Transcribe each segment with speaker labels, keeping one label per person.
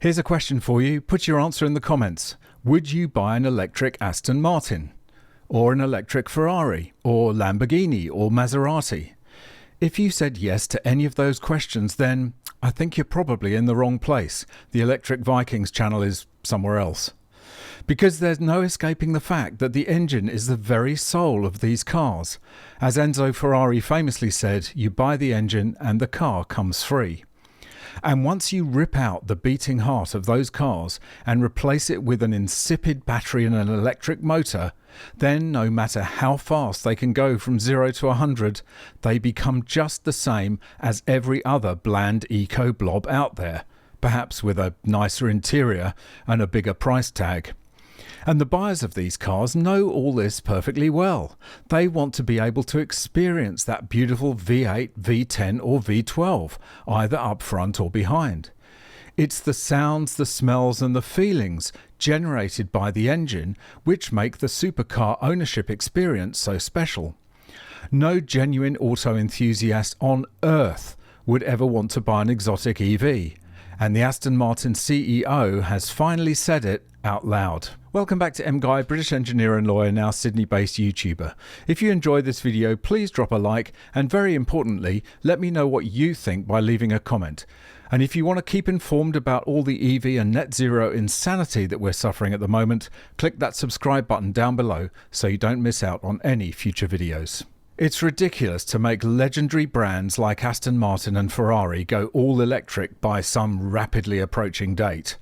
Speaker 1: Here's a question for you. Put your answer in the comments. Would you buy an electric Aston Martin? Or an electric Ferrari? Or Lamborghini? Or Maserati? If you said yes to any of those questions, then I think you're probably in the wrong place. The Electric Vikings channel is somewhere else. Because there's no escaping the fact that the engine is the very soul of these cars. As Enzo Ferrari famously said, you buy the engine and the car comes free. And once you rip out the beating heart of those cars and replace it with an insipid battery and an electric motor, then no matter how fast they can go from 0 to 100, they become just the same as every other bland eco blob out there, perhaps with a nicer interior and a bigger price tag. And the buyers of these cars know all this perfectly well. They want to be able to experience that beautiful V8, V10 or V12, either up front or behind. It's the sounds, the smells and the feelings generated by the engine which make the supercar ownership experience so special. No genuine auto enthusiast on earth would ever want to buy an exotic EV. And the Aston Martin CEO has finally said it out loud. Welcome back to MGUY, British engineer and lawyer, now Sydney-based YouTuber. If you enjoyed this video, please drop a like, and very importantly, let me know what you think by leaving a comment. And if you want to keep informed about all the EV and net zero insanity that we're suffering at the moment, click that subscribe button down below so you don't miss out on any future videos. It's ridiculous to make legendary brands like Aston Martin and Ferrari go all electric by some rapidly approaching date.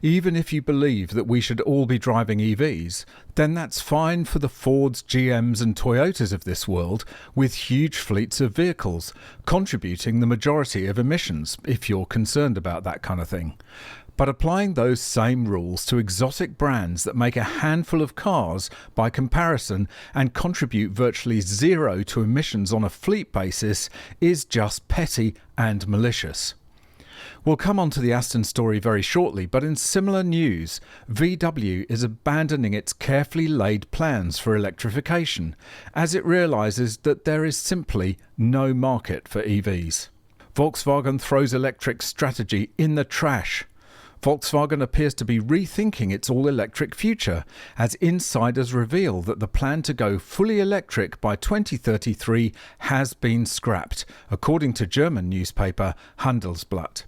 Speaker 1: Even if you believe that we should all be driving EVs, then that's fine for the Fords, GMs and Toyotas of this world with huge fleets of vehicles, contributing the majority of emissions, if you're concerned about that kind of thing. But applying those same rules to exotic brands that make a handful of cars by comparison and contribute virtually zero to emissions on a fleet basis is just petty and malicious. We'll come on to the Aston story very shortly, but in similar news, VW is abandoning its carefully laid plans for electrification as it realises that there is simply no market for EVs. Volkswagen throws electric strategy in the trash. Volkswagen appears to be rethinking its all-electric future, as insiders reveal that the plan to go fully electric by 2033 has been scrapped, according to German newspaper Handelsblatt.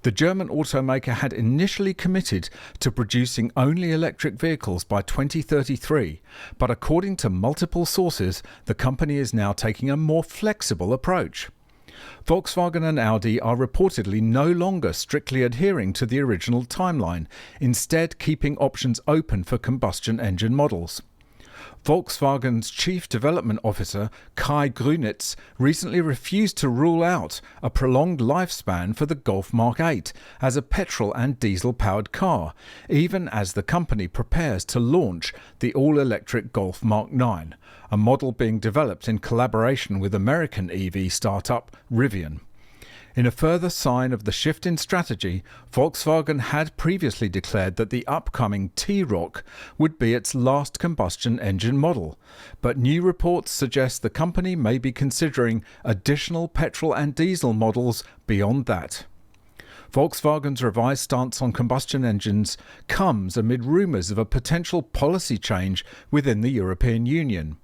Speaker 1: The German automaker had initially committed to producing only electric vehicles by 2033, but according to multiple sources, the company is now taking a more flexible approach. Volkswagen and Audi are reportedly no longer strictly adhering to the original timeline, instead keeping options open for combustion engine models. Volkswagen's Chief Development Officer, Kai Grünitz, recently refused to rule out a prolonged lifespan for the Golf Mark 8 as a petrol and diesel-powered car, even as the company prepares to launch the all-electric Golf Mark 9, a model being developed in collaboration with American EV startup Rivian. In a further sign of the shift in strategy, Volkswagen had previously declared that the upcoming T-Roc would be its last combustion engine model, but new reports suggest the company may be considering additional petrol and diesel models beyond that. Volkswagen's revised stance on combustion engines comes amid rumours of a potential policy change within the European Union.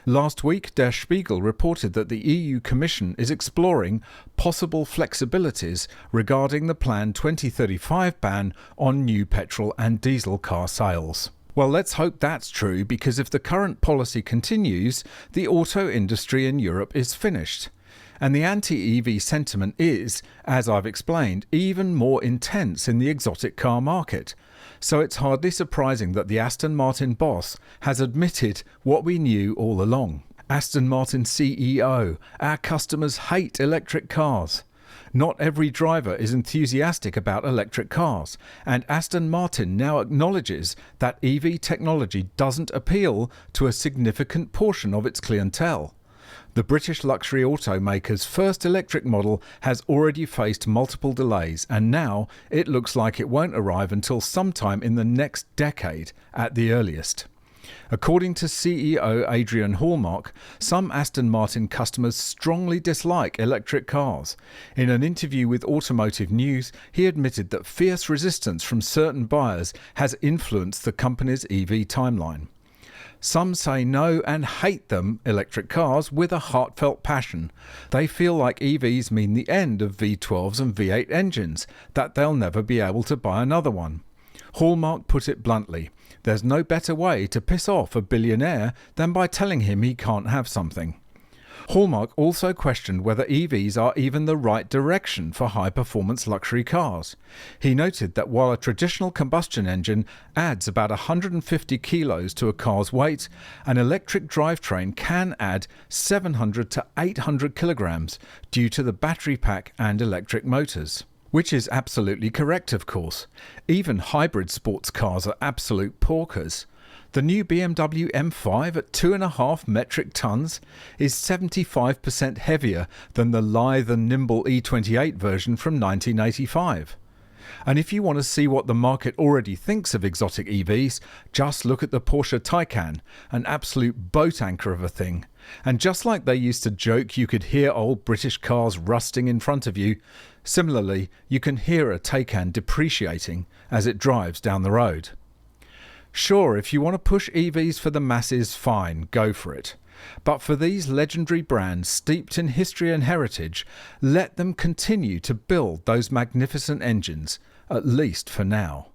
Speaker 1: Last week, Der Spiegel reported that the EU Commission is exploring possible flexibilities regarding the planned 2035 ban on new petrol and diesel car sales. Well, let's hope that's true, because if the current policy continues, the auto industry in Europe is finished. And the anti-EV sentiment is, as I've explained, even more intense in the exotic car market. So it's hardly surprising that the Aston Martin boss has admitted what we knew all along. Aston Martin CEO, our customers hate electric cars. Not every driver is enthusiastic about electric cars, and Aston Martin now acknowledges that EV technology doesn't appeal to a significant portion of its clientele. The British luxury automaker's first electric model has already faced multiple delays, and now it looks like it won't arrive until sometime in the next decade at the earliest. According to CEO Adrian Hallmark, some Aston Martin customers strongly dislike electric cars. In an interview with Automotive News, he admitted that fierce resistance from certain buyers has influenced the company's EV timeline. Some say no and hate them, electric cars, with a heartfelt passion. They feel like EVs mean the end of V12s and V8 engines, that they'll never be able to buy another one. Hallmark put it bluntly, there's no better way to piss off a billionaire than by telling him he can't have something. Hallmark also questioned whether EVs are even the right direction for high-performance luxury cars. He noted that while a traditional combustion engine adds about 150 kilos to a car's weight, an electric drivetrain can add 700 to 800 kilograms due to the battery pack and electric motors. Which is absolutely correct, of course. Even hybrid sports cars are absolute porkers. The new BMW M5 at 2.5 metric tons is 75% heavier than the lithe and nimble E28 version from 1985. And if you want to see what the market already thinks of exotic EVs, just look at the Porsche Taycan, an absolute boat anchor of a thing. And just like they used to joke you could hear old British cars rusting in front of you, similarly you can hear a Taycan depreciating as it drives down the road. Sure, if you want to push EVs for the masses, fine, go for it. But for these legendary brands steeped in history and heritage, let them continue to build those magnificent engines, at least for now.